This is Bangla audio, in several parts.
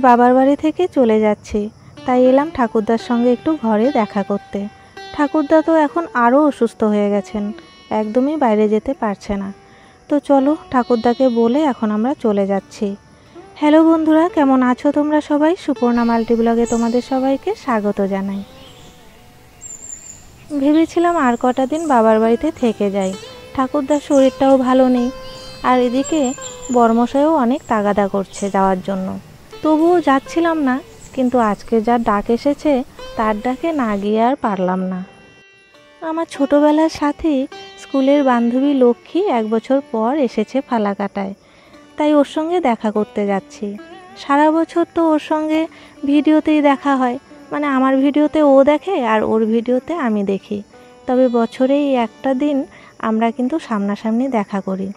বাবার বাড়ি থেকে চলে যাচ্ছি, তাই এলাম ঠাকুরদার সঙ্গে একটু ঘরে দেখা করতে। ঠাকুরদা তো এখন আরও অসুস্থ হয়ে গেছেন, একদমই বাইরে যেতে পারছে না। তো চলো ঠাকুরদাকে বলে এখন আমরা চলে যাচ্ছি। হ্যালো বন্ধুরা, কেমন আছো তোমরা সবাই? সুপর্ণা মাল্টি ব্লগে তোমাদের সবাইকে স্বাগত জানাই। ভেবেছিলাম আর কটা দিন বাবার বাড়িতে থেকে যাই, ঠাকুরদার শরীরটাও ভালো নেই, আর এদিকে বর্মশাইও অনেক তাগাদা করছে যাওয়ার জন্য। তবুও যাচ্ছিলাম না, কিন্তু আজকে যার ডাক এসেছে তার ডাকে না গিয়ে আর পারলাম না। আমার ছোটোবেলার সাথী স্কুলের বান্ধবী লক্ষ্মী 1 বছর পর এসেছে ফালাকাটায়, তাই ওর সঙ্গে দেখা করতে যাচ্ছি। সারা বছর তো ওর সঙ্গে ভিডিওতেই দেখা হয়, মানে আমার ভিডিওতে ও দেখে আর ওর ভিডিওতে আমি দেখি। তবে বছরে এই একটা দিন আমরা কিন্তু সামনাসামনি দেখা করি।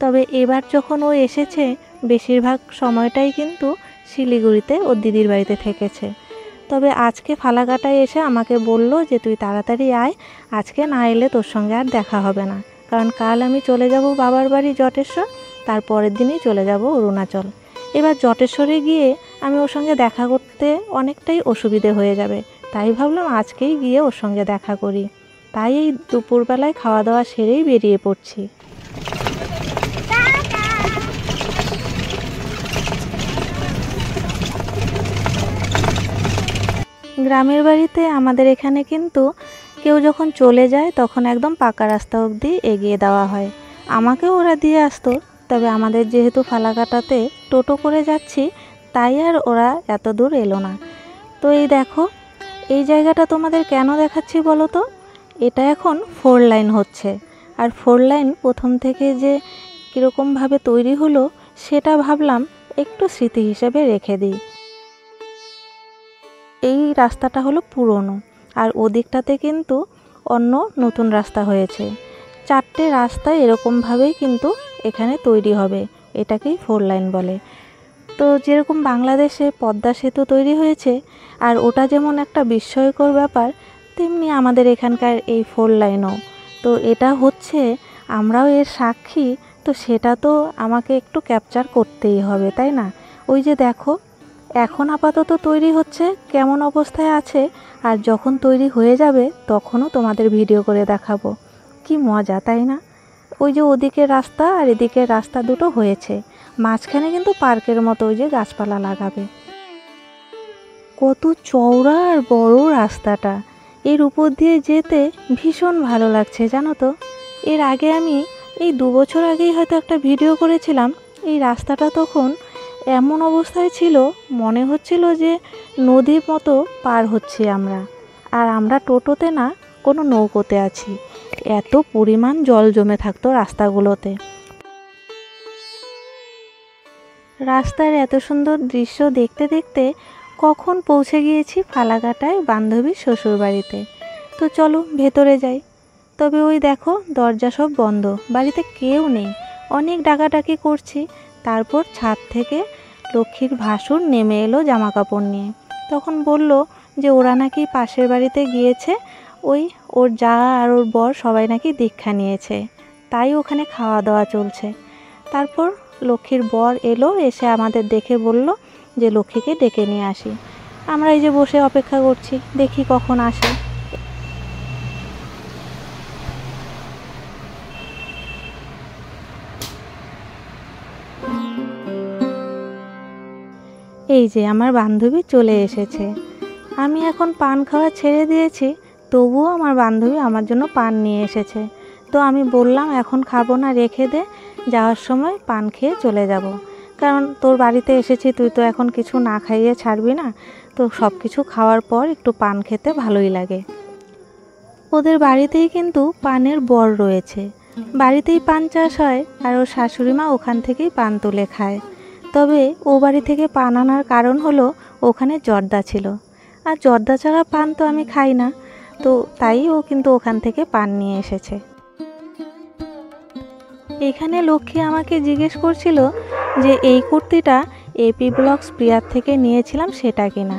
তবে এবার যখন ও এসেছে বেশিরভাগ সময়টাই কিন্তু শিলিগুড়িতে ওর দিদির বাড়িতে থেকেছে। তবে আজকে ফালাকাটায় এসে আমাকে বলল যে তুই তাড়াতাড়ি আয়, আজকে না এলে তোর সঙ্গে আর দেখা হবে না, কারণ কাল আমি চলে যাব বাবার বাড়ি জটেশ্বর, তারপরের দিনই চলে যাব অরুণাচল। এবার জটেশ্বরে গিয়ে আমি ওর সঙ্গে দেখা করতে অনেকটাই অসুবিধে হয়ে যাবে, তাই ভাবলাম আজকেই গিয়ে ওর সঙ্গে দেখা করি। তাই এই দুপুরবেলায় খাওয়া দাওয়া সেরেই বেরিয়ে পড়ছি। গ্রামের বাড়িতে আমাদের এখানে কিন্তু কেউ যখন চলে যায় তখন একদম পাকা রাস্তা অবধি এগিয়ে দেওয়া হয়। আমাকেও ওরা দিয়ে আসতো, তবে আমাদের যেহেতু ফালাকাটাতে টোটো করে যাচ্ছি তাই আর ওরা এত দূর এলো না। তো এই দেখো, এই জায়গাটা তোমাদের কেন দেখাচ্ছি বলো তো? এটা এখন 4 লাইন হচ্ছে, আর 4 লাইন প্রথম থেকে যে কীরকমভাবে তৈরি হলো সেটা ভাবলাম একটু স্মৃতি হিসেবে রেখে দিই। এই রাস্তাটা হলো পুরনো, আর ওদিকটাতে কিন্তু অন্য নতুন রাস্তা হয়েছে। 4টে রাস্তা এরকমভাবেই কিন্তু এখানে তৈরি হবে, এটাকেই 4 লাইন বলে। তো যেরকম বাংলাদেশে পদ্মা সেতু তৈরি হয়েছে আর ওটা যেমন একটা বিস্ময়কর ব্যাপার, তেমনি আমাদের এখানকার এই 4 লাইনও। তো এটা হচ্ছে, আমরাও এর সাক্ষী, তো সেটা তো আমাকে একটু ক্যাপচার করতেই হবে, তাই না? ওই যে দেখো, এখন আপাতত তৈরি হচ্ছে, কেমন অবস্থায় আছে, আর যখন তৈরি হয়ে যাবে তখনও তোমাদের ভিডিও করে দেখাবো। কি মজা, তাই না? ওই যে ওদিকের রাস্তা আর এদিকের রাস্তা দুটো হয়েছে, মাঝখানে কিন্তু পার্কের মতো ওই যে গাছপালা লাগাবে। কত চওড়া আর বড় রাস্তাটা, এর উপর দিয়ে যেতে ভীষণ ভালো লাগছে জানো তো। এর আগে আমি এই 2 বছর আগেই হয়তো একটা ভিডিও করেছিলাম। এই রাস্তাটা তখন এমন অবস্থায় ছিল, মনে হচ্ছিল যে নদীর মতো পার হচ্ছি আমরা, আর আমরা টোটোতে না কোনো নৌকোতে আছি। এত পরিমাণ জল জমে থাকতো রাস্তাগুলোতে। রাস্তার এত সুন্দর দৃশ্য দেখতে দেখতে কখন পৌঁছে গিয়েছি ফালাকাটায় বান্ধবীর শ্বশুর বাড়িতে। তো চলো ভেতরে যাই। তবে ওই দেখো, দরজা সব বন্ধ, বাড়িতে কেউ নেই। অনেক ডাকাডাকি করছি, তারপর ছাদ থেকে লক্ষ্মীর ভাসুর নেমে এলো জামা কাপড় নিয়ে। তখন বলল যে ওরা নাকি পাশের বাড়িতে গিয়েছে, ওই ওর যা আর ওর বর সবাই নাকি দীক্ষা নিয়েছে, তাই ওখানে খাওয়া দাওয়া চলছে। তারপর লক্ষ্মীর বর এলো, এসে আমাদের দেখে বলল যে লক্ষ্মীকে ডেকে নিয়ে আসি। আমরা এই যে বসে অপেক্ষা করছি, দেখি কখন আসে। এই যে আমার বান্ধবী চলে এসেছে। আমি এখন পান খাওয়া ছেড়ে দিয়েছি, তবুও আমার বান্ধবী আমার জন্য পান নিয়ে এসেছে। তো আমি বললাম এখন খাবো না, রেখে দে, যাওয়ার সময় পান খেয়ে চলে যাব। কারণ তোর বাড়িতে এসেছি, তুই তো এখন কিছু না খাইয়ে ছাড়বি না, তো সব কিছু খাওয়ার পর একটু পান খেতে ভালোই লাগে। ওদের বাড়িতেই কিন্তু পানের বর রয়েছে, বাড়িতেই পান চাষ হয়, আর ওর শাশুড়ি মা ওখান থেকেই পান তুলে খায়। তবে ও বাড়ি থেকে পান আনার কারণ হলো ওখানে জর্দা ছিল, আর জর্দা ছাড়া পান তো আমি খাই না, তো তাই ও কিন্তু ওখান থেকে পান নিয়ে এসেছে। এখানে লক্ষ্মী আমাকে জিজ্ঞেস করছিল যে এই কুর্তিটা এপি ব্লগস প্রিয়ার থেকে নিয়েছিলাম সেটা কিনা।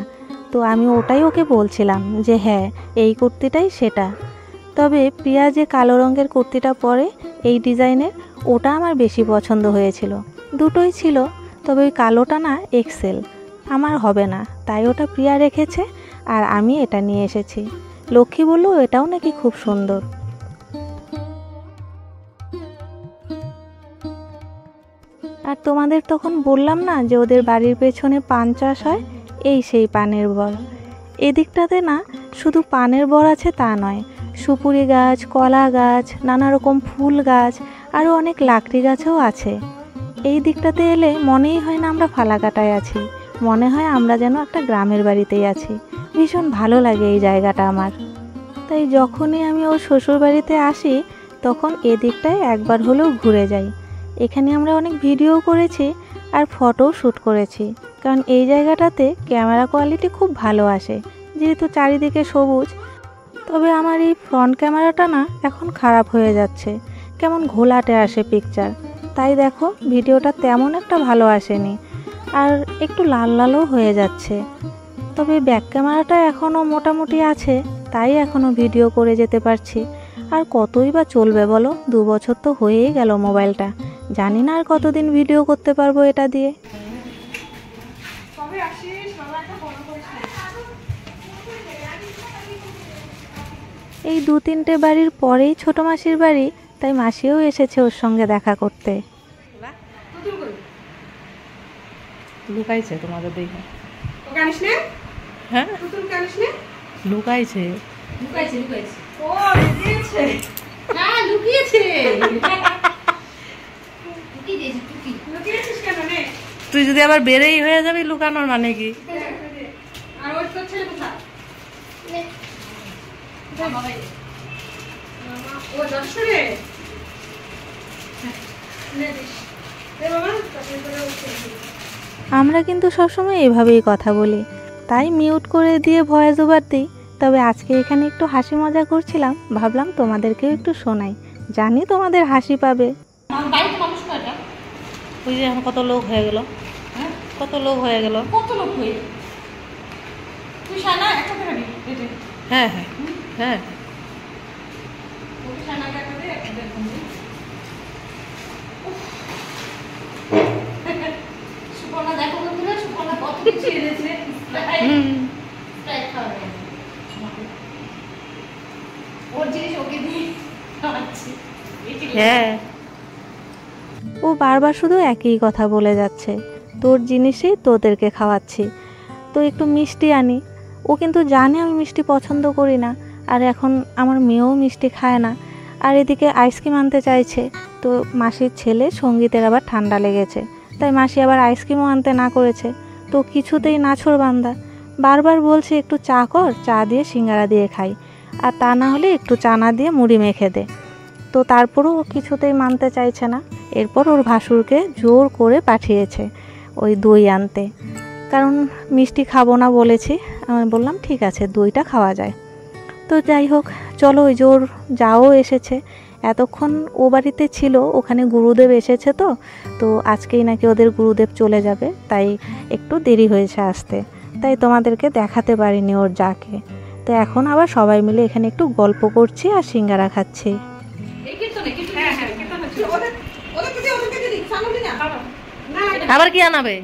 তো আমি ওটাই ওকে বলছিলাম যে হ্যাঁ, এই কুর্তিটাই সেটা। তবে প্রিয়া যে কালো রঙের কুর্তিটা পরে এই ডিজাইনের, ওটা আমার বেশি পছন্দ হয়েছিল। দুটোই ছিল, তবে ওই কালোটা না এক্সেল, আমার হবে না, তাই ওটা প্রিয়া রেখেছে আর আমি এটা নিয়ে এসেছি। লক্ষ্মী বলল এটাও নাকি খুব সুন্দর। আর তোমাদের তখন বললাম না যে ওদের বাড়ির পেছনে পান চাষ হয়, এই সেই পানের বর। এদিকটাতে না শুধু পানের বর আছে তা নয়, সুপুরি গাছ, কলা গাছ, নানা রকম ফুল গাছ, আরও অনেক লাকড়ি গাছও আছে। এই দিকটাতে এলে মনেই হয় না আমরা ফালাকাটায় আছি, মনে হয় আমরা যেন একটা গ্রামের বাড়িতেই আছি। ভীষণ ভালো লাগে এই জায়গাটা আমার। তাই যখনই আমি ওর শ্বশুর বাড়িতে আসি তখন এদিকটায় একবার হলেও ঘুরে যাই। এখানে আমরা অনেক ভিডিও করেছি আর ফটোও শ্যুট করেছি, কারণ এই জায়গাটাতে ক্যামেরা কোয়ালিটি খুব ভালো আসে যেহেতু চারিদিকে সবুজ। তবে আমার এই ফ্রন্ট ক্যামেরাটা না এখন খারাপ হয়ে যাচ্ছে, কেমন ঘোলাটে আসে পিকচার, তাই দেখো ভিডিওটা তেমন একটা ভালো আসেনি আর একটু লাল লালও হয়ে যাচ্ছে। তবে ব্যাক ক্যামেরাটা এখনও মোটামুটি আছে, তাই এখনও ভিডিও করে যেতে পারছি। আর কতই বা চলবে বলো, 2 বছর তো হয়েই গেল মোবাইলটা, জানি না আর কতদিন ভিডিও করতে পারবো এটা দিয়ে। এই 2-3টে বাড়ির পরেই ছোট মাসির বাড়ি, তাই মাসিও এসেছে ওর সঙ্গে দেখা করতে। লুকাইছে তোমাদের দেখে, হ্যাঁ লুকাইছে তুই যদি আবার বেড়েই হয়ে যাবি লুকানোর মানে কি? আমরা কিন্তু সবসময় এভাবেই কথা বলি, তাই মিউট করে দিয়ে ভয়েস ওভার দিই। তবে আজকে এখানে একটু হাসি মজা করছিলাম, ভাবলাম তোমাদেরকেও একটু শোনাই, জানি তোমাদের হাসি পাবে। ওই যে এখন কত লোক হয়ে গেল, কত লোক হয়ে গেল, হ্যাঁ হ্যাঁ হ্যাঁ হ্যাঁ। ও বারবার শুধু একই কথা বলে যাচ্ছে, তোর জিনিসই তোদেরকে খাওয়াচ্ছি, তো একটু মিষ্টি আনি। ও কিন্তু জানে আমি মিষ্টি পছন্দ করি না, আর এখন আমার মেয়েও মিষ্টি খায় না। আর এদিকে আইসক্রিম আনতে চাইছে, তো মাসির ছেলে সঙ্গীতের আবার ঠান্ডা লেগেছে, তাই মাসি আবার আইসক্রিমও আনতে না করেছে। তো কিছুতেই নাছোড়বান্দা, বারবার বলছে একটু চা কর, চা দিয়ে সিঙ্গারা দিয়ে খাই, আর তা না হলে একটু চানা দিয়ে মুড়ি মেখে দে। তো তারপরও ও কিছুতেই মানতে চাইছে না। এরপর ওর ভাসুরকে জোর করে পাঠিয়েছে ওই দই আনতে, কারণ মিষ্টি খাবো না বলেছি। আমি বললাম ঠিক আছে, দইটা খাওয়া যায়। তো যাই হোক, চলো, ওই যে ওর যাও এসেছে, এতক্ষণ ও বাড়িতে ছিল, ওখানে গুরুদেব এসেছে, তো আজকেই নাকি ওদের গুরুদেব চলে যাবে, তাই একটু দেরি হয়েছে আসতে, তাই তোমাদেরকে দেখাতে পারিনি ওর যাকে। তো এখন আবার সবাই মিলে এখানে একটু গল্প করছি আর সিঙ্গারা খাচ্ছি। আবার কি আনাবে?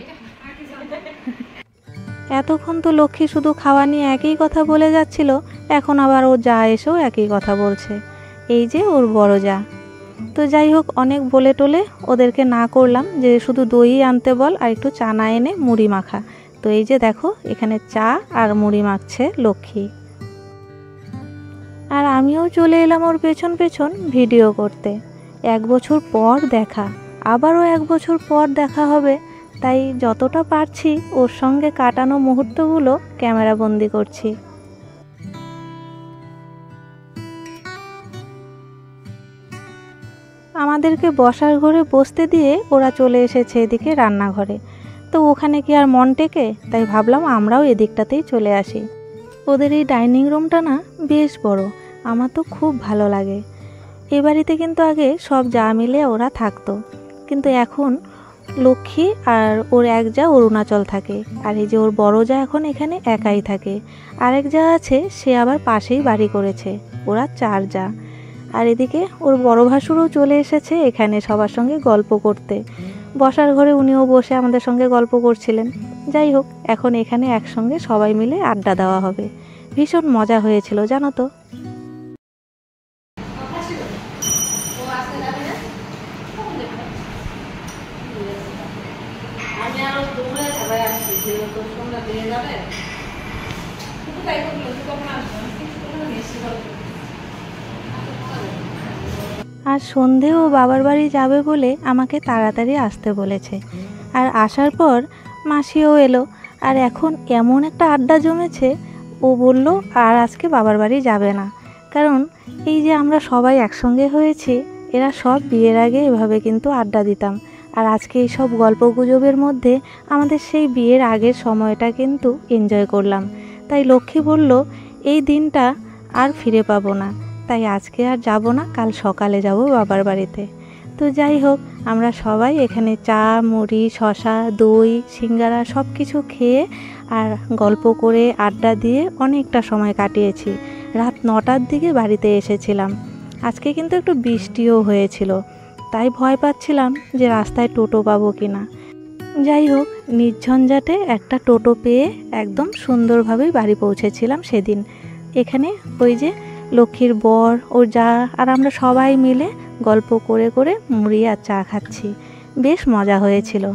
এতক্ষণ তো লক্ষ্মী শুধু খাওয়া নিয়ে একই কথা বলে যাচ্ছিল, এখন আবার ও যা এসেও একই কথা বলছে, এই যে ওর বড় যা। তো যাই হোক, অনেক বলে টোলে ওদেরকে না করলাম যে শুধু দই আনতে বল আর একটু চানা এনে মুড়ি মাখা। তো এই যে দেখো, এখানে চা আর মুড়ি মাখছে লক্ষ্মী। আর আমিও চলে এলাম ওর পেছন পেছন ভিডিও করতে। 1 বছর পর দেখা, আবারও 1 বছর পর দেখা হবে, তাই যতটা পারছি ওর সঙ্গে কাটানো মুহূর্তগুলো ক্যামেরা বন্দি করছি। আমাদেরকে বসার ঘরে বসতে দিয়ে ওরা চলে এসেছে এদিকে রান্নাঘরে। তো ওখানে কি আর মন টেকে, তাই ভাবলাম আমরাও এদিকটাতেই চলে আসি। ওদের এই ডাইনিং রুমটা না বেশ বড়, আমার তো খুব ভালো লাগে। এ বাড়িতে কিন্তু আগে সব যা মিলে ওরা থাকতো, কিন্তু এখন লক্ষ্মী আর ওর এক যা অরুণাচল থাকে, আর এই যে ওর বড় যা এখন এখানে একাই থাকে। আরেক যা আছে, সে আবার পাশেই বাড়ি করেছে, ওরা 4 যা। আর এদিকে ওর বড় ভাসুরও চলে এসেছে এখানে সবার সঙ্গে গল্প করতে। বসার ঘরে উনিও বসে আমাদের সঙ্গে গল্প করছিলেন। যাই হোক, এখন এখানে একসঙ্গে সবাই মিলে আড্ডা দেওয়া হবে। ভীষণ মজা হয়েছিল জানো তো। আর সন্ধেও বাবার বাড়ি যাবে বলে আমাকে তাড়াতাড়ি আসতে বলেছে। আর আসার পর মাসিও এলো, আর এখন এমন একটা আড্ডা জমেছে। ও বলল আর আজকে বাবার বাড়ি যাবে না, কারণ এই যে আমরা সবাই একসঙ্গে হয়েছি, এরা সব বিয়ের আগে এভাবে কিন্তু আড্ডা দিতাম। আর আজকে এই সব গল্পগুজবের মধ্যে আমাদের সেই বিয়ের আগের সময়টা কিন্তু এনজয় করলাম। তাই লক্ষ্মী বলল এই দিনটা আর ফিরে পাবো না, তাই আজকে আর যাব না, কাল সকালে যাব বাবার বাড়িতে। তো যাই হোক, আমরা সবাই এখানে চা, মুড়ি, শসা, দই, সিঙ্গারা সব কিছু খেয়ে আর গল্প করে আড্ডা দিয়ে অনেকটা সময় কাটিয়েছি। রাত 9টার দিকে বাড়িতে এসেছিলাম। আজকে কিন্তু একটু বৃষ্টিও হয়েছিল, তাই ভয় পাচ্ছিলাম যে রাস্তায় টোটো পাবো কি না। যাই হোক, নির্ঝঞ্ঝাটে একটা টোটো পেয়ে একদম সুন্দরভাবেই বাড়ি পৌঁছেছিলাম সেদিন। এখানে ওই যে লক্ষ্মীর বর, ওর যা আর আমরা সবাই মিলে গল্প করে করে মুড়ি আর চা খাচ্ছি। বেশ মজা হয়েছিল।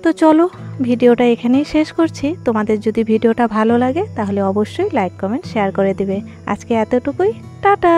তো চলো, ভিডিওটা এখানেই শেষ করছি। তোমাদের যদি ভিডিওটা ভালো লাগে তাহলে অবশ্যই লাইক, কমেন্ট, শেয়ার করে দিবে। আজকে এতটুকুই, টাটা।